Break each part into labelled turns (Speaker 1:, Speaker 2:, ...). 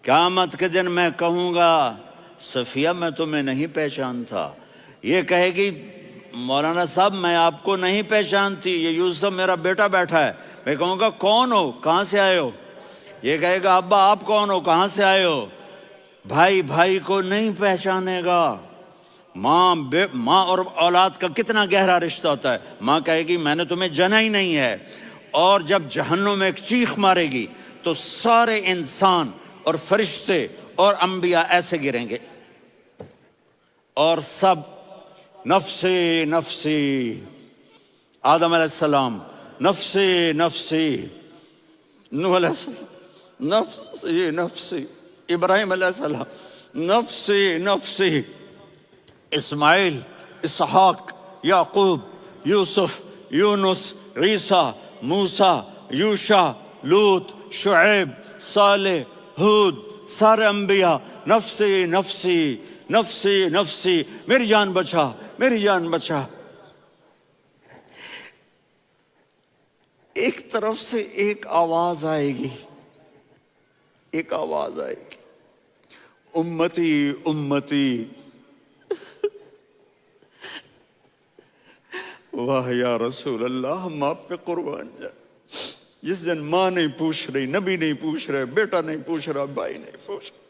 Speaker 1: قیامت کے دن میں کہوں گا صفیہ میں تمہیں نہیں پہچانتا، یہ کہے گی مولانا صاحب میں آپ کو نہیں پہچانتی، یہ یوسف میرا بیٹا بیٹھا ہے۔ میں کہوں گا کون ہو، کہاں سے آئے ہو؟ یہ کہے گا ابا آپ کون ہو، کہاں سے آئے ہو؟ بھائی بھائی کو نہیں پہچانے گا۔ ماں اور اولاد کا کتنا گہرا رشتہ ہوتا ہے۔ ماں کہے گی میں نے تمہیں جنا ہی نہیں ہے، اور جب جہنم میں ایک چیخ مارے گی تو سارے انسان اور فرشتے اور انبیاء ایسے گریں گے، اور سب نفسی نفسی، آدم علیہ السلام نفسی نفسی، نوح علیہ السلام نفسی نفسی، ابراہیم علیہ السلام نفسی نفسی، اسماعیل، اسحاق، یعقوب، یوسف، یونس، عیسیٰ، موسیٰ، یوشع، لوط، شعیب، صالح، ہود، سارے انبیاء نفسی نفسی نفسی نفسی، میری جان بچا میری جان بچا۔ ایک طرف سے ایک آواز آئے گی، ایک آواز آئے گی، امتی امتی۔ واہ یا رسول اللہ، ہم آپ پہ قربان جائیں۔ جس دن ماں نہیں پوچھ رہی، نبی نہیں پوچھ رہے، بیٹا نہیں پوچھ رہا، بھائی نہیں پوچھ رہا،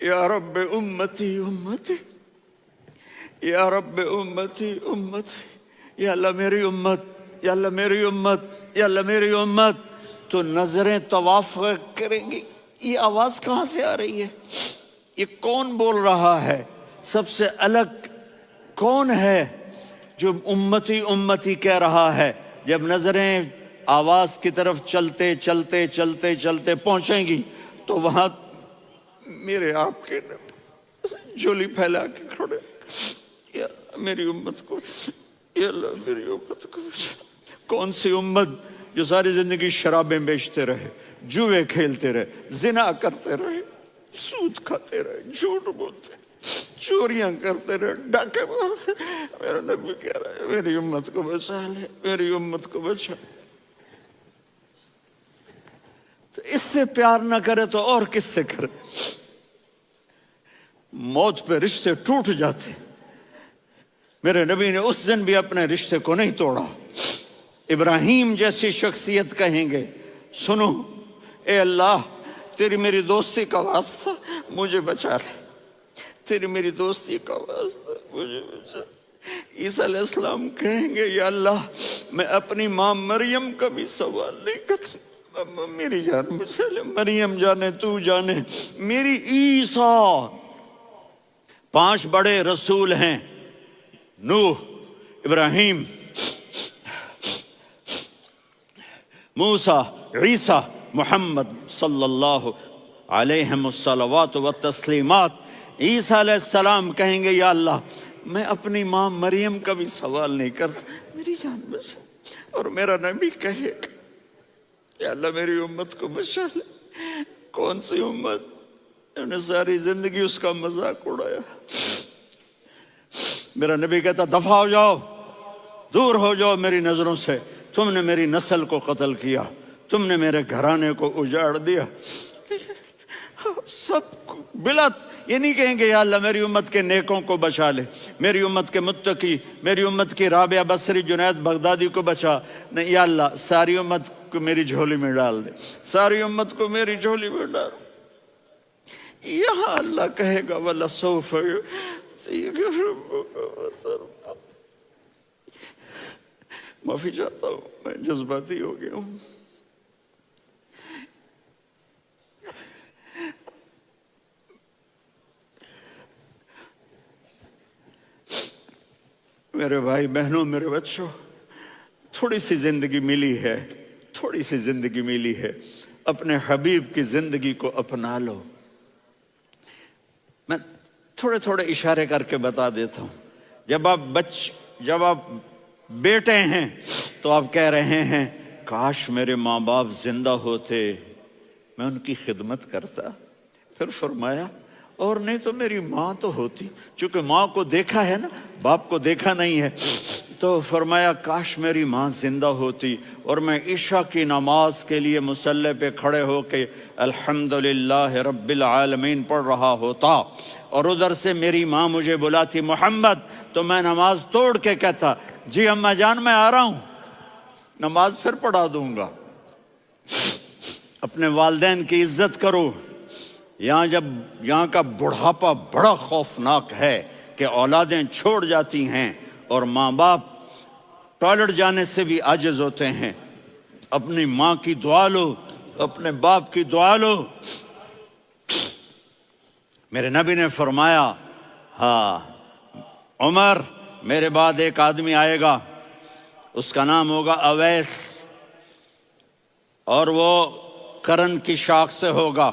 Speaker 1: یا رب امتی امتی، یا رب امتی امتی، یا اللہ میری امت، یا اللہ میری امت، یا اللہ میری امت۔ تو نظریں طواف کریں گی، یہ آواز کہاں سے آ رہی ہے؟ یہ کون بول رہا ہے؟ سب سے الگ کون ہے جو امتی امتی کہہ رہا ہے؟ جب نظریں آواز کی طرف چلتے چلتے چلتے چلتے پہنچیں گی تو وہاں میرے آپ کے جھولی پھیلا کے کھڑے، یا میری امت کو، یا اللہ میری امت کو۔ کون سی امت جو ساری زندگی شرابیں بیچتے رہے، جوئے کھیلتے رہے، زنا کرتے رہے، سود کھاتے رہے، جھوٹ بولتے، چوریاں کرتے رہے، ڈاکے مارتے۔ میرا نبی کہہ رہا ہے میری امت کو بچا لے، میری امت کو بچا۔ تو اس سے پیار نہ کرے تو اور کس سے کرے؟ موت پہ رشتے ٹوٹ جاتے، میرے نبی نے اس دن بھی اپنے رشتے کو نہیں توڑا۔ ابراہیم جیسی شخصیت کہیں گے سنو اے اللہ تیری میری دوستی کا واسطہ مجھے بچا لے، تیری میری دوستی کا واسطہ مجھے بچا۔ عیسیٰ علیہ السلام کہیں گے یا اللہ میں اپنی ماں مریم کا بھی سوال نہیں کرتا، میری جان بچا لے، مریم جانے تو جانے میری عیسیٰ۔ 5 بڑے رسول ہیں، نوح، ابراہیم، موسیٰ، عیسیٰ، محمد صلی اللہ علیہ الصلوات والتسلیمات۔ عیسیٰ علیہ السلام کہیں گے یا اللہ میں اپنی ماں مریم کا بھی سوال نہیں کرتا، میری جان بچا۔ اور میرا نبی کہے یا اللہ میری امت کو بچا لے۔ کون سی امت؟ انہوں نے ساری زندگی اس کا مذاق اڑایا۔ میرا نبی کہتا دفع ہو جاؤ، دور ہو جاؤ میری نظروں سے، تم نے میری نسل کو قتل کیا، تم نے میرے گھرانے کو اجاڑ دیا۔ سب بلا یہ نہیں کہیں گے یا اللہ میری امت کے نیکوں کو بچا لے، میری امت کے متقی، میری امت کی رابعہ بصری، جنید بغدادی کو بچا، نہیں یا اللہ ساری امت کو میری جھولی میں ڈال دے، ساری امت کو میری جھولی میں ڈال۔ یہاں اللہ کہے گا وَلَسَوْفَ يُعْطِيكَ رَبُّكَ وَتَرْضَىٰ۔ معافی چاہتا ہوں میں جذباتی ہو گیا ہوں۔ میرے بھائی بہنوں، میرے بچوں، تھوڑی سی زندگی ملی ہے، تھوڑی سی زندگی ملی ہے، اپنے حبیب کی زندگی کو اپنا لو۔ میں تھوڑے تھوڑے اشارے کر کے بتا دیتا ہوں۔ جب آپ بیٹے ہیں تو آپ کہہ رہے ہیں کاش میرے ماں باپ زندہ ہوتے، میں ان کی خدمت کرتا۔ پھر فرمایا اور نہیں تو میری ماں تو ہوتی، چونکہ ماں کو دیکھا ہے نا، باپ کو دیکھا نہیں ہے، تو فرمایا کاش میری ماں زندہ ہوتی اور میں عشاء کی نماز کے لیے مصلی پہ کھڑے ہو کے الحمدللہ رب العالمین پڑھ رہا ہوتا، اور ادھر سے میری ماں مجھے بلاتی محمد، تو میں نماز توڑ کے کہتا جی اماں جان میں آ رہا ہوں، نماز پھر پڑھا دوں گا۔ اپنے والدین کی عزت کرو۔ یہاں کا بڑھاپا بڑا خوفناک ہے کہ اولادیں چھوڑ جاتی ہیں اور ماں باپ ٹوائلٹ جانے سے بھی عاجز ہوتے ہیں۔ اپنی ماں کی دعا لو، اپنے باپ کی دعا لو۔ میرے نبی نے فرمایا ہاں عمر میرے بعد ایک آدمی آئے گا، اس کا نام ہوگا اویس، اور وہ کرن کی شاخ سے ہوگا۔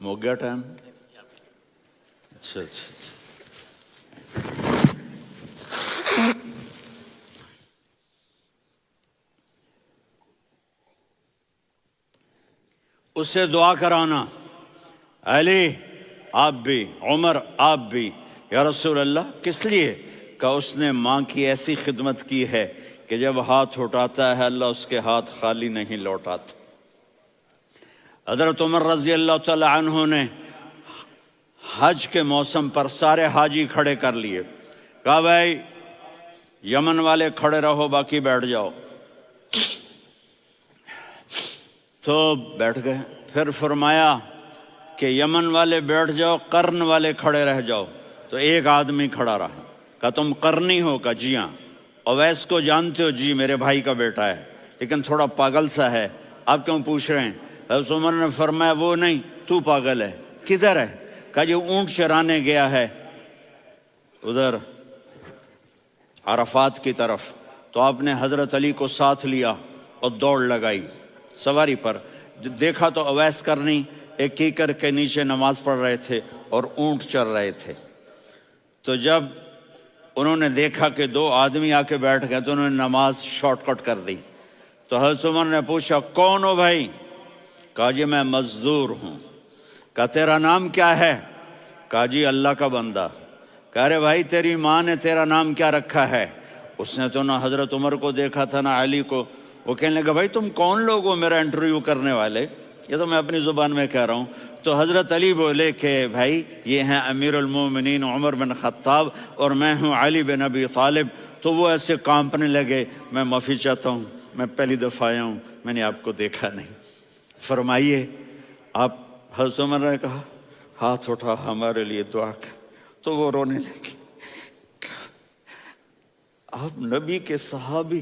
Speaker 1: ہو گیا ٹائم؟ اچھا اس سے دعا کرانا، علی آپ بھی، عمر آپ بھی، یا رسول اللہ کس لیے؟ کہ اس نے ماں کی ایسی خدمت کی ہے کہ جب ہاتھ اٹھاتا ہے اللہ اس کے ہاتھ خالی نہیں لوٹاتا۔ حضرت عمر رضی اللہ تعالی عنہ نے حج کے موسم پر سارے حاجی کھڑے کر لیے، کہا بھائی یمن والے کھڑے رہو باقی بیٹھ جاؤ، تو بیٹھ گئے۔ پھر فرمایا کہ یمن والے بیٹھ جاؤ، قرن والے کھڑے رہ جاؤ، تو ایک آدمی کھڑا رہا، کہا تم قرنی ہو؟ کہا جی ہاں۔ اویس کو جانتے ہو؟ جی میرے بھائی کا بیٹا ہے لیکن تھوڑا پاگل سا ہے، آپ کیوں پوچھ رہے ہیں؟ حضرت عمر نے فرمایا وہ نہیں تو پاگل ہے، کدھر ہے؟ کہا جی اونٹ چرانے گیا ہے ادھر عرفات کی طرف، تو آپ نے حضرت علی کو ساتھ لیا اور دوڑ لگائی سواری پر، دیکھا تو اویس کرنی ایک کیکر کے نیچے نماز پڑھ رہے تھے اور اونٹ چر رہے تھے۔ تو جب انہوں نے دیکھا کہ دو آدمی آ کے بیٹھ گئے تو انہوں نے نماز شارٹ کٹ کر دی۔ تو حضرت عمر نے پوچھا کون ہو بھائی؟ کہا جی میں مزدور ہوں۔ کہا تیرا نام کیا ہے؟ کہا جی اللہ کا بندہ۔ کہا رے بھائی تیری ماں نے تیرا نام کیا رکھا ہے؟ اس نے تو نہ حضرت عمر کو دیکھا تھا نہ علی کو۔ وہ کہنے لگا بھائی تم کون لوگ ہو میرا انٹرویو کرنے والے؟ یہ تو میں اپنی زبان میں کہہ رہا ہوں۔ تو حضرت علی بولے کہ بھائی یہ ہیں امیر المومنین عمر بن خطاب اور میں ہوں علی بن ابی طالب۔ تو وہ ایسے کانپنے لگے، میں معافی چاہتا ہوں، میں پہلی دفعہ آیا ہوں، میں نے آپ کو دیکھا نہیں، فرمائیے آپ۔ حضرت عمر نے کہا ہاتھ اٹھا ہمارے لیے دعا کر، تو وہ رونے لگی۔ آپ نبی کے صحابی،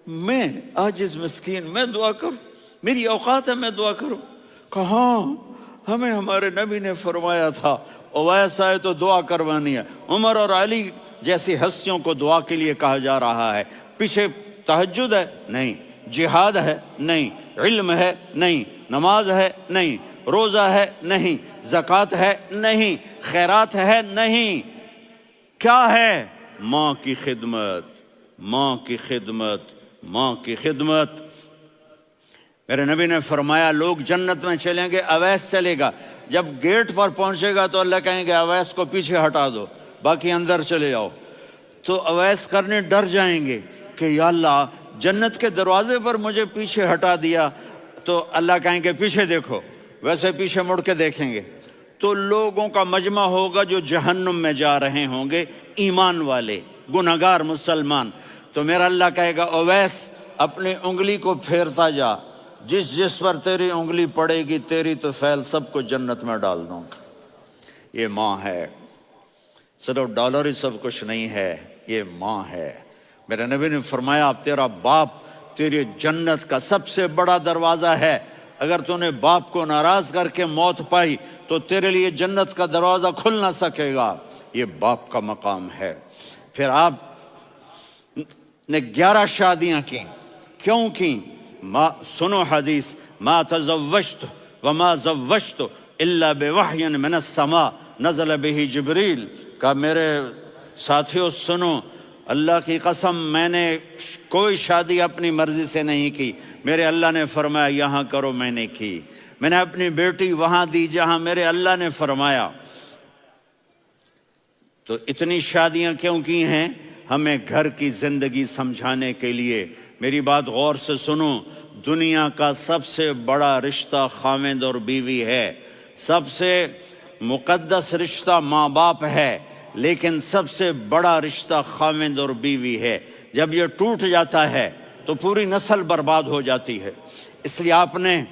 Speaker 1: میں عاجز مسکین میں دعا کروں؟ میری اوقات ہے میں دعا کروں؟ کہاں ہمیں ہمارے نبی نے فرمایا تھا اویس آئے تو دعا کروانی ہے۔ عمر اور علی جیسی ہستیوں کو دعا کے لیے کہا جا رہا ہے۔ پیچھے تہجد ہے؟ نہیں۔ جہاد ہے؟ نہیں۔ علم ہے؟ نہیں۔ نماز ہے؟ نہیں۔ روزہ ہے؟ نہیں۔ زکوٰۃ ہے؟ نہیں۔ خیرات ہے؟ نہیں۔ کیا ہے؟ ماں کی خدمت، ماں کی خدمت، ماں کی خدمت۔ میرے نبی نے فرمایا لوگ جنت میں چلیں گے، اویس چلے گا، جب گیٹ پر پہنچے گا تو اللہ کہیں گے اویس کو پیچھے ہٹا دو، باقی اندر چلے جاؤ۔ تو اویس کرنے ڈر جائیں گے کہ یا اللہ جنت کے دروازے پر مجھے پیچھے ہٹا دیا، تو اللہ کہیں گے پیچھے دیکھو، ویسے پیچھے مڑ کے دیکھیں گے تو لوگوں کا مجمع ہوگا جو جہنم میں جا رہے ہوں گے، ایمان والے، گنہگار مسلمان۔ تو میرا اللہ کہے گا اویس اپنی انگلی کو پھیرتا جا، جس جس پر تیری انگلی پڑے گی تیری تو فیل سب کو جنت میں ڈال دوں گا۔ یہ ماں ہے، صرف ڈالر ہی سب کچھ نہیں ہے، یہ ماں ہے۔ میرے نبی نے فرمایا اب تیرا باپ تیری جنت کا سب سے بڑا دروازہ ہے، اگر تو نے باپ کو ناراض کر کے موت پائی تو تیرے لیے جنت کا دروازہ کھل نہ سکے گا، یہ باپ کا مقام ہے۔ پھر آپ نے 11 شادیاں کی، کیوں کی؟ سنو حدیث، ما تزوجت وما زوجت الا بوحی من السماء نزل به جبریل۔ کہا میرے ساتھیوں سنو، اللہ کی قسم میں نے کوئی شادی اپنی مرضی سے نہیں کی، میرے اللہ نے فرمایا یہاں کرو، میں نے کی۔ میں نے اپنی بیٹی وہاں دی جہاں میرے اللہ نے فرمایا۔ تو اتنی شادیاں کیوں کی ہیں؟ ہمیں گھر کی زندگی سمجھانے کے لیے۔ میری بات غور سے سنو، دنیا کا سب سے بڑا رشتہ خاوند اور بیوی ہے، سب سے مقدس رشتہ ماں باپ ہے، لیکن سب سے بڑا رشتہ خاوند اور بیوی ہے۔ جب یہ ٹوٹ جاتا ہے تو پوری نسل برباد ہو جاتی ہے۔ اس لیے آپ نے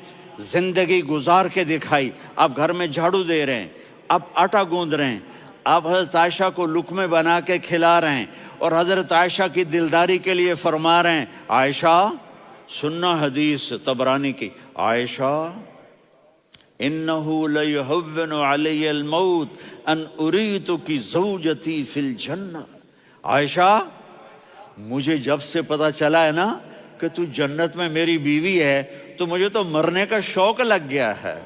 Speaker 1: زندگی گزار کے دکھائی۔ آپ گھر میں جھاڑو دے رہے ہیں، آپ آٹا گوندھ رہے ہیں، آپ حضرت عائشہ کو لقمے بنا کے کھلا رہے ہیں، اور حضرت عائشہ کی دلداری کے لیے فرما رہے ہیں، عائشہ سننا حدیث طبرانی کی، عائشہ انہو لیہون علی الموت ان اریتک زوجتی فی الجنہ۔ عائشہ مجھے جب سے پتا چلا ہے نا کہ تو جنت میں میری بیوی ہے تو مجھے تو مرنے کا شوق لگ گیا ہے۔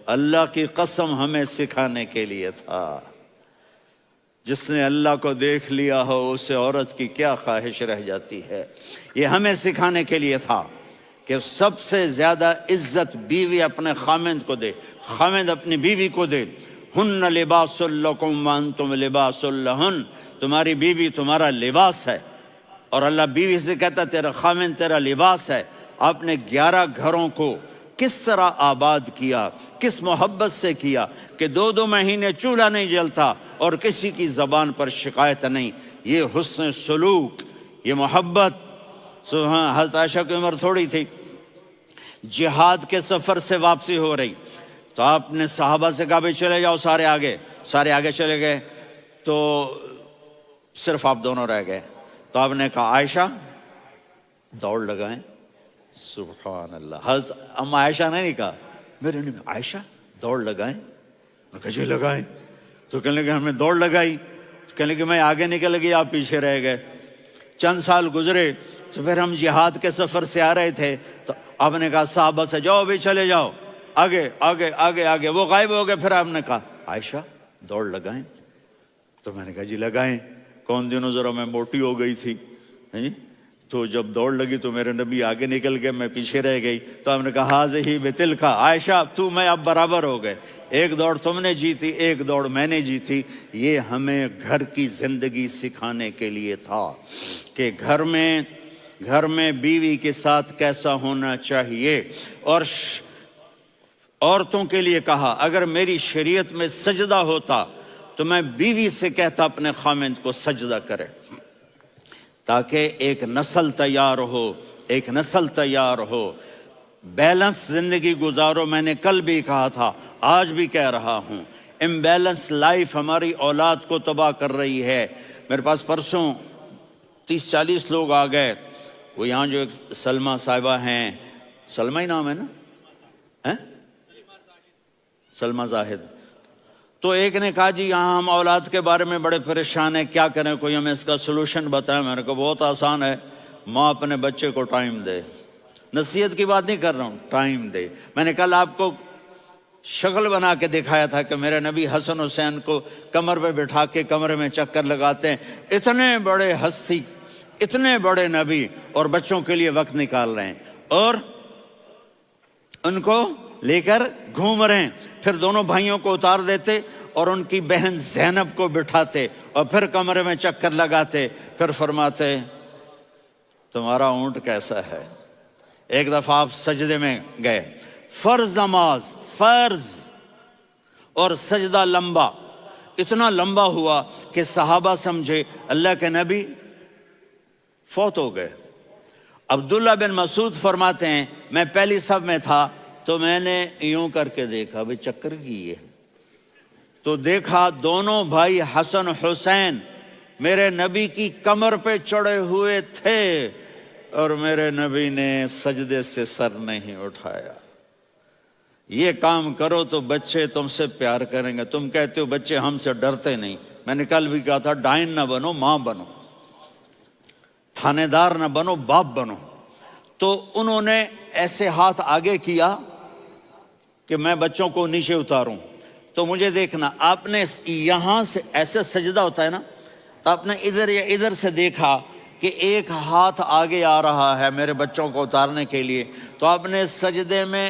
Speaker 1: اللہ کی قسم ہمیں سکھانے کے لیے تھا۔ جس نے اللہ کو دیکھ لیا ہو اسے عورت کی کیا خواہش رہ جاتی ہے۔ یہ ہمیں سکھانے کے لیے تھا کہ سب سے زیادہ عزت بیوی اپنے خاوند کو دے، خاوند اپنی بیوی کو دے۔ ہن لباس لکم وانتم لباس لہن، تمہاری بیوی تمہارا لباس ہے، اور اللہ بیوی سے کہتا تیرا خاوند تیرا لباس ہے۔ آپ نے 11 گھروں کو کس طرح آباد کیا، کس محبت سے کیا کہ 2 مہینے چولہا نہیں جلتا اور کسی کی زبان پر شکایت نہیں۔ یہ حسن سلوک، یہ محبت۔ حضرت عائشہ کی عمر تھوڑی تھی، جہاد کے سفر سے واپسی ہو رہی، تو آپ نے صحابہ سے کہا بھی چلے جاؤ سارے آگے چلے گئے، تو صرف آپ دونوں رہ گئے۔ تو آپ نے کہا عائشہ دوڑ لگائیں۔ سبحان اللہ، حضرت اما عائشہ نے نہیں کہا، میرے نے عائشہ دوڑ لگائیں، میں کہا جی لگائیں۔ تو کہنے لگے ہمیں دوڑ لگائی، کہنے لگے میں آگے نکل گئی آپ پیچھے رہ گئے۔ چند سال گزرے تو پھر ہم جہاد کے سفر سے آ رہے تھے، تو آپ نے کہا صحابہ سے جاؤ بھی چلے جاؤ آگے آگے آگے آگے، وہ غائب ہو گئے۔ پھر آپ نے کہا عائشہ دوڑ لگائیں، تو میں نے کہا جی لگائیں۔ کون دنوں ذرا میں موٹی ہو گئی تھی، تو جب دوڑ لگی تو میرے نبی آگے نکل گئے، میں پیچھے رہ گئی۔ تو ہم نے کہا ہاذہ بتلک، عائشہ تو میں اب برابر ہو گئے، ایک دوڑ تم نے جیتی ایک دوڑ میں نے جیتی۔ یہ ہمیں گھر کی زندگی سکھانے کے لیے تھا کہ گھر میں بیوی کے ساتھ کیسا ہونا چاہیے۔ اور عورتوں کے لیے کہا اگر میری شریعت میں سجدہ ہوتا تو میں بیوی سے کہتا اپنے خاوند کو سجدہ کرے، تاکہ ایک نسل تیار ہو، بیلنس زندگی گزارو۔ میں نے کل بھی کہا تھا، آج بھی کہہ رہا ہوں، امبیلنس لائف ہماری اولاد کو تباہ کر رہی ہے۔ میرے پاس پرسوں 30-40 لوگ آ گئے، وہ یہاں جو ایک سلمہ صاحبہ ہیں، سلمہ ہی نام ہے نا، سلمہ زاہد، تو ایک نے کہا جی یہاں ہم اولاد کے بارے میں بڑے پریشان ہیں، کیا کریں، کوئی ہمیں اس کا سلوشن بتائیں۔ میں نے کہا بہت آسان ہے، ماں اپنے بچے کو ٹائم دے۔ نصیحت کی بات نہیں کر رہا ہوں، ٹائم دے۔ میں نے کل آپ کو شکل بنا کے دکھایا تھا کہ میرے نبی حسن حسین کو کمر پہ بٹھا کے کمرے میں چکر لگاتے ہیں۔ اتنے بڑے ہستی، اتنے بڑے نبی، اور بچوں کے لیے وقت نکال رہے ہیں اور ان کو لے کر گھوم رہے ہیں۔ پھر دونوں بھائیوں کو اتار دیتے اور ان کی بہن زینب کو بٹھاتے اور پھر کمرے میں چکر لگاتے، پھر فرماتے تمہارا اونٹ کیسا ہے۔ ایک دفعہ آپ سجدے میں گئے، فرض نماز، فرض، اور سجدہ لمبا، اتنا لمبا ہوا کہ صحابہ سمجھے اللہ کے نبی فوت ہو گئے۔ عبداللہ بن مسعود فرماتے ہیں میں پہلی صف میں تھا تو میں نے یوں کر کے دیکھا، بھئی چکر کی ہے، تو دیکھا دونوں بھائی حسن حسین میرے نبی کی کمر پہ چڑھے ہوئے تھے اور میرے نبی نے سجدے سے سر نہیں اٹھایا۔ یہ کام کرو تو بچے تم سے پیار کریں گے۔ تم کہتے ہو بچے ہم سے ڈرتے نہیں، میں نے کل بھی کہا تھا ڈائن نہ بنو، ماں بنو، تھانے دار نہ بنو، باپ بنو۔ تو انہوں نے ایسے ہاتھ آگے کیا کہ میں بچوں کو نیچے اتاروں، تو مجھے دیکھنا، آپ نے یہاں سے ایسے سجدہ ہوتا ہے نا، تو آپ نے ادھر یا ادھر سے دیکھا کہ ایک ہاتھ آگے آ رہا ہے میرے بچوں کو اتارنے کے لیے، تو آپ نے سجدے میں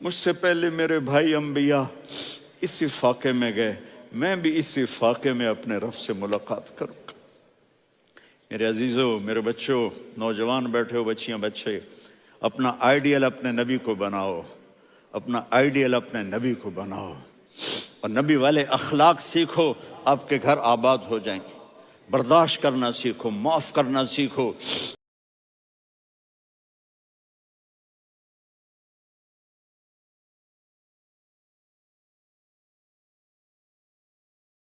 Speaker 1: مجھ سے پہلے میرے بھائی انبیاء اسی فاقے میں گئے، میں بھی اسی فاقے میں اپنے رب سے ملاقات کروں گا۔ میرے عزیزوں، میرے بچوں، نوجوان بیٹھے ہو، بچیاں بچے، اپنا آئیڈیل اپنے نبی کو بناؤ، اپنا آئیڈیل اپنے نبی کو بناؤ، اور نبی والے اخلاق سیکھو، آپ کے گھر آباد ہو جائیں گے۔ برداشت کرنا سیکھو، معاف کرنا سیکھو،